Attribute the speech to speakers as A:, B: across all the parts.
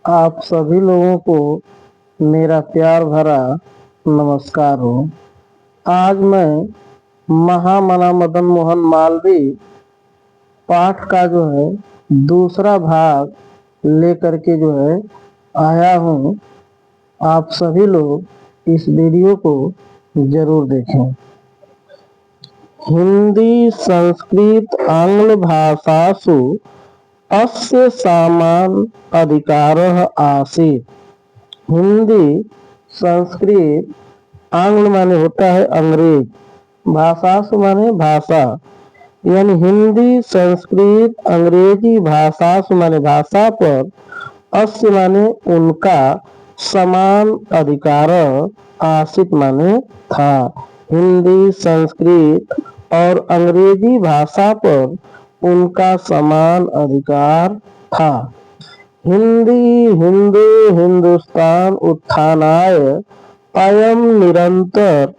A: आप सभी लोगों को मेरा प्यार भरा नमस्कार हो। आज मैं महामना मदन मोहन मालवीय पाठ का जो है दूसरा भाग लेकर के जो है आया हूँ। आप सभी लोग इस वीडियो को जरूर देखें। हिंदी संस्कृत आंग्ल भाषासु अस्य समान अधिकारः आसीत्। हिंदी संस्कृत आंग्ल माने होता है अंग्रेज, भाषासु माने भाषा, यानी हिंदी संस्कृत अंग्रेजी भाषासु माने भाषा पर अस्य माने उनका समान अधिकार आसित माने था। हिंदी संस्कृत और अंग्रेजी भाषा पर उनका समान अधिकार था। हिंदी हिंदू हिंदुस्तान उत्थानाय अयम निरंतर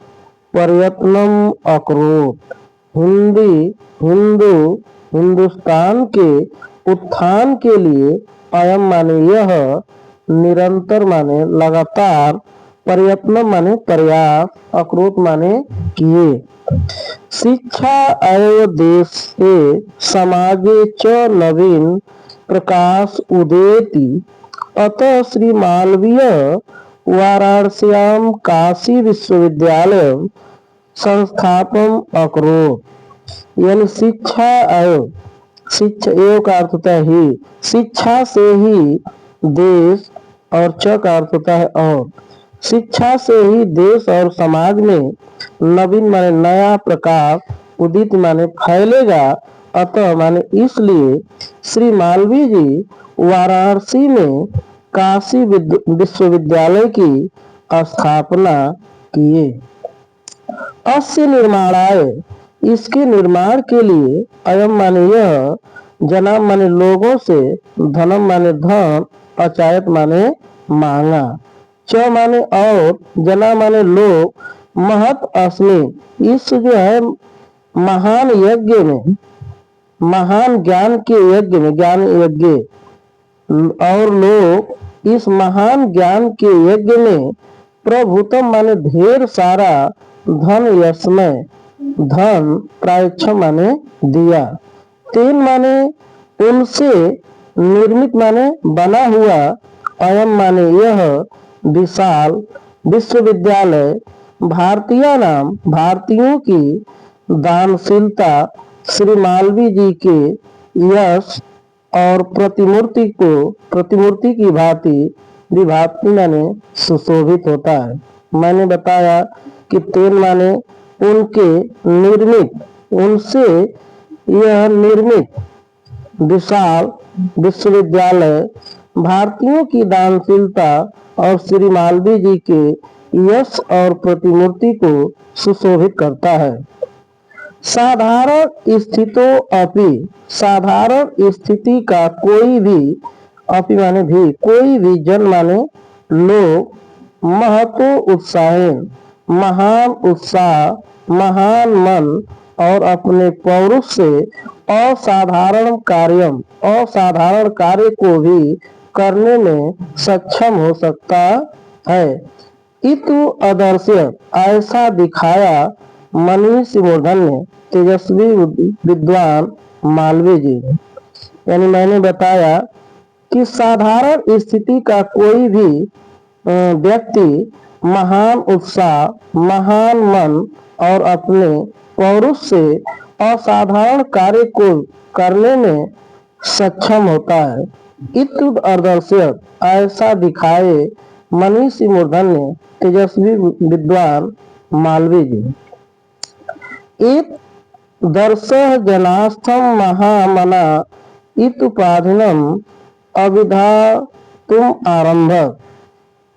A: प्रयत्नम अकरोत्। हिंदी हिंदू हिंदुस्तान के उत्थान के लिए अयम माने यह, निरंतर माने लगातार, प्रयत्न माने प्रयास, अकरोत् माने किए। शिक्षा एव देशे समाजे च नवीन प्रकाश उदेति। अतः श्री मालवीय वाराणस्यां काशी विश्वविद्यालय संस्थापन अकरोत्। यानी शिक्षा एव, शिक्षा एव का अर्थ होता है ही, शिक्षा से ही देश, और च का अर्थ होता है और, शिक्षा से ही देश और समाज में नवीन माने नया प्रकाश, उदित माने फैलेगा। अतः माने इसलिए श्री मालवीय जी वाराणसी में काशी विश्वविद्यालय की स्थापना किए। अस्य निर्माणाय, इसके निर्माण के लिए, अयम माने यह, जनाम माने लोगों से, धनम माने धन, अचायत माने मांगा, च माने और, जना माने लोग, महत अस्मि, इस जो है महान यज्ञ में, महान ज्ञान के यज्ञ में, ज्ञान यज्ञ, और लोग इस महान ज्ञान के यज्ञ में प्रभुतम माने ढेर सारा, धन यशमय, धन प्रायच्छ माने दिया, तेन माने उनसे, निर्मित माने बना हुआ, अयम माने यह, विशाल विश्वविद्यालय, भारतीय नाम, भारतीयों की दानशीलता, श्री मालवीय जी के यश और प्रतिमूर्ति को, प्रतिमूर्ति की भांति विभाति माने सुशोभित होता है। मैंने बताया कि तेन माने उनके निर्मित, उनसे यह निर्मित विशाल विश्वविद्यालय भारतीयों की दानशीलता और श्री मालवीय जी के यश और प्रतिमूर्ति को सुशोभित करता है। साधारण स्थितों अपि, साधारण स्थिति का कोई भी, अपि माने भी, कोई भी जन माने लोग, महतो उत्साहेन, महान उत्साह, महान मन और अपने पौरुष से असाधारण कार्यम, असाधारण कार्य को भी करने में सक्षम हो सकता है। इतु आदर्श्य, ऐसा दिखाया मनीषी मूर्धन्य, तेजस्वी विद्वान मालवीय जी। यानी मैंने बताया कि साधारण स्थिति का कोई भी व्यक्ति महान उत्साह, महान मन और अपने पौरुष से असाधारण कार्य को करने में सक्षम होता है। इतुद आदर्श्य, ऐसा दिखाए मनीषी मूर्धन्य, तेजस्वी विद्वान मालवीय जी। एक दर्शः जनास्थम महामना इत्युपाधिनम अभिधातुम आरंभ।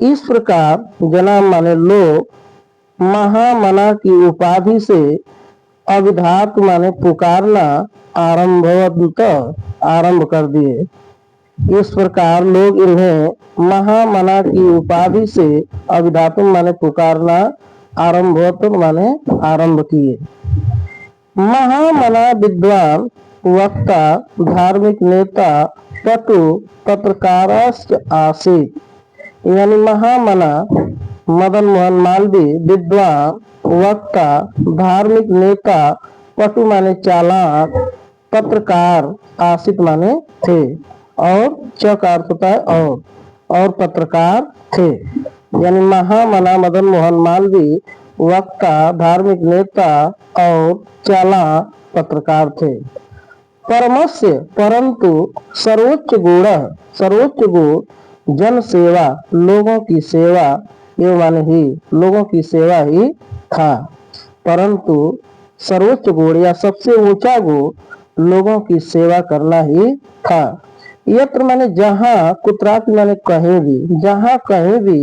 A: इस प्रकार जना माने लोग महामना की उपाधि से अभिधातु माने पुकारना आरंभ कर दिए। इस प्रकार लोग इन्हें महामना की उपाधि से अभिधातु माने पुकारना आरंभोत्तर माने आरंभ किए। महामना विद्वान, वक्ता, धार्मिक नेता, पटु पत्रकारस्य आसीत्। यानी महामना मदन मोहन मालवीय विद्वान, वक्ता, धार्मिक नेता, पटु माने चालाक, पत्रकार, आसित माने थे, और च का अर्थ होता है और पत्रकार थे। यानी महामना मदन मोहन मालवीय वक्ता, धार्मिक नेता और चालाक पत्रकार थे। परमस्य परंतु सर्वोच्च गुण जन सेवा, लोगों की सेवा, ये माने ही लोगों की सेवा ही था। परंतु सर्वोच्च गुण या सबसे ऊंचा गुण लोगों की सेवा करना ही था। यत्र माने जहाँ, कुत्रापि माने कहीं भी, जहाँ कहीं भी,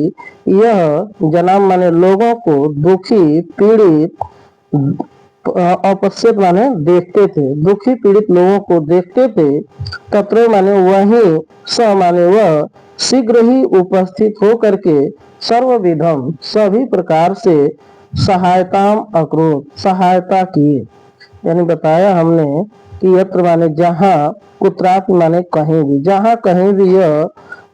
A: यह जनाम माने लोगों को दुखी पीड़ित, अपश्यत माने देखते थे, दुखी पीड़ित लोगों को देखते थे। तत्र माने वही, स माने वह, शीघ्र ही उपस्थित हो करके सर्वविधम सभी प्रकार से सहायताम अक्रोध सहायता किए। यानी बताया हमने कि यत्र माने जहाँ, कुत्रापि माने कहीं भी, जहाँ कहीं भी यह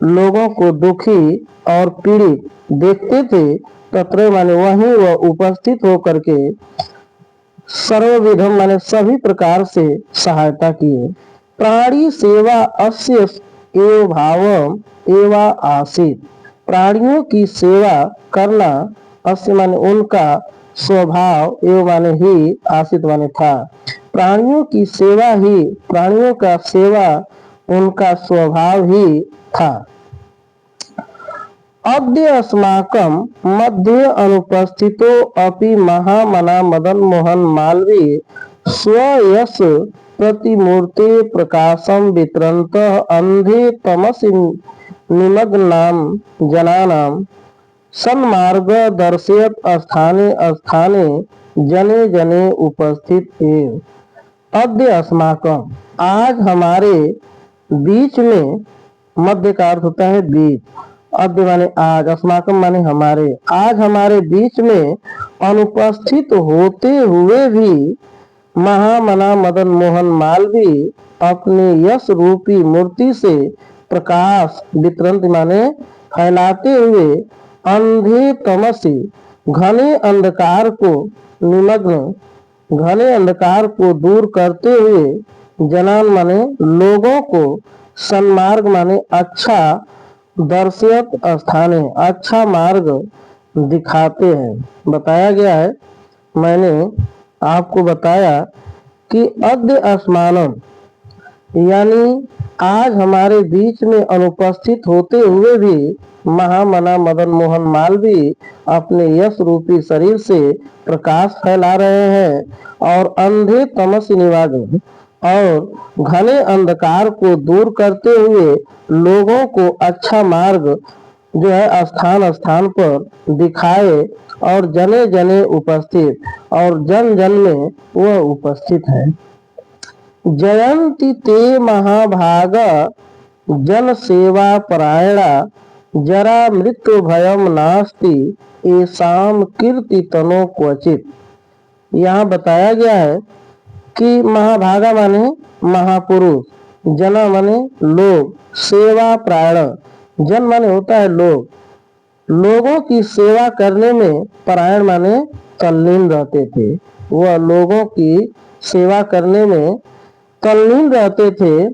A: लोगों को दुखी और पीड़ित देखते थे, तत्र माने वहीं वह उपस्थित होकर के सर्वविधम माने सभी प्रकार से सहायता किए। प्राणी सेवा अस्य एव भावम एवा आसीत। प्राणियों की सेवा करना अस्य माने उनका स्वभाव, एवं माने ही, आसित माने था। प्राणियों की सेवा ही, प्राणियों का सेवा उनका स्वभाव ही था। अद्य अस्माकं मध्ये अनुपस्थितो अपि महामना मदन मोहन मालवीय स्वयश प्रतिमूर्ते प्रकाशं वितरन्तः अंधे तमसि निमग्नानां जनानां सन्मार्ग दर्शयत स्थाने स्थाने जने जने उपस्थित एव। अद्य अस्माकं, आज हमारे बीच में, मध्य का अर्थ होता है बीच, अद्य माने आज, अस्माकम माने हमारे, आज हमारे बीच में अनुपस्थित होते हुए भी महामना मदन मोहन मालवीय अपनी यश रूपी मूर्ति से प्रकाश वितरण माने फैलाते हुए अंधे तमसी, घने अंधकार को निमग्न, घने अंधकार को दूर करते हुए जनान माने लोगों को, सन्मार्ग माने अच्छा, दर्शयत स्थाने अच्छा मार्ग दिखाते हैं। बताया गया है, मैंने आपको बताया कि अद्य अस्मानम, यानी आज हमारे बीच में अनुपस्थित होते हुए भी महामना मदन मोहन मालवीय अपने यश रूपी शरीर से प्रकाश फैला रहे हैं और अंधे तमस निवारण और घने अंधकार को दूर करते हुए लोगों को अच्छा मार्ग जो है स्थान स्थान पर दिखाए और जने जने उपस्थित और जन जन में वह उपस्थित है। जयंती ते महाभागा जन सेवा परायणा जरा मृत्यु भयम नास्ति एसाम कीर्ति तनो क्वचित। यहाँ बताया गया है कि महाभागा माने महापुरुष, जना माने लोग, सेवा प्राण, जन माने होता है लोग, लोगों की सेवा करने में परायण माने तल्लीन रहते थे। वह लोगों की सेवा करने में तल्लीन रहते थे।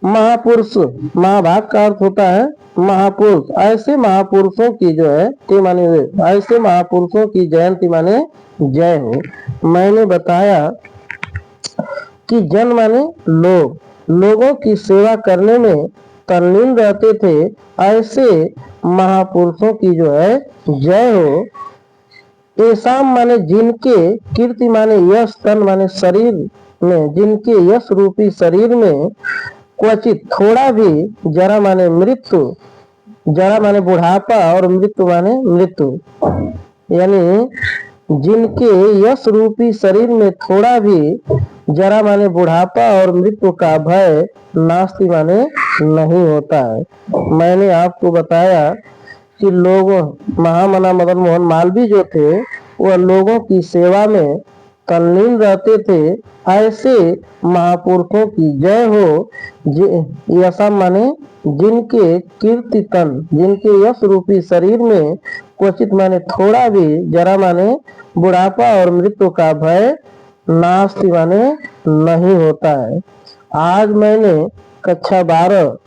A: महापुरुष, महाभाग का अर्थ होता है महापुरुष। ऐसे महापुरुषों की जो है ते माने ऐसे महापुरुषों की जयंती माने जय हो। मैंने बताया कि जन माने लोग, लोगों की सेवा करने में तल्लीन रहते थे। ऐसे महापुरुषों की जो है जय हो। ऐसा माने जिनके, कीर्ति माने यश, तन माने शरीर में, जिनके यश रूपी शरीर में क्वचित थोड़ा भी, जरा माने मृत्यु, जरा माने बुढ़ापा और मृत्यु माने मृत्यु, यानी जिनके यश रूपी शरीर में थोड़ा भी, जरा माने बुढ़ापा और मृत्यु का भय नास्ति माने नहीं होता है। मैंने आपको बताया कि लोग, महामना मदन मोहन मालवीय जो थे वह लोगों की सेवा में तल्लीन रहते थे। ऐसे महापुरुषों की जय हो। ऐसा माने जिनके कीर्तितन, जिनके यश रूपी शरीर में क्वचित माने थोड़ा भी, जरा माने बुढ़ापा और मृत्यु का भय नास्ति माने नहीं होता है। आज मैंने कक्षा 12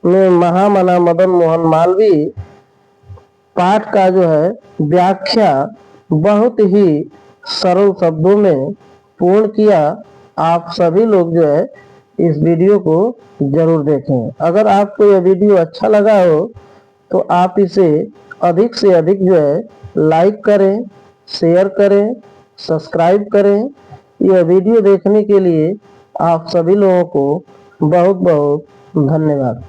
A: में महामना मदन मोहन मालवीय पाठ का जो है व्याख्या बहुत ही सरल शब्दों में पूर्ण किया। आप सभी लोग जो है इस वीडियो को जरूर देखें। अगर आपको यह वीडियो अच्छा लगा हो तो आप इसे अधिक से अधिक जो है लाइक करें, शेयर करें, सब्सक्राइब करें। यह वीडियो देखने के लिए आप सभी लोगों को बहुत बहुत धन्यवाद।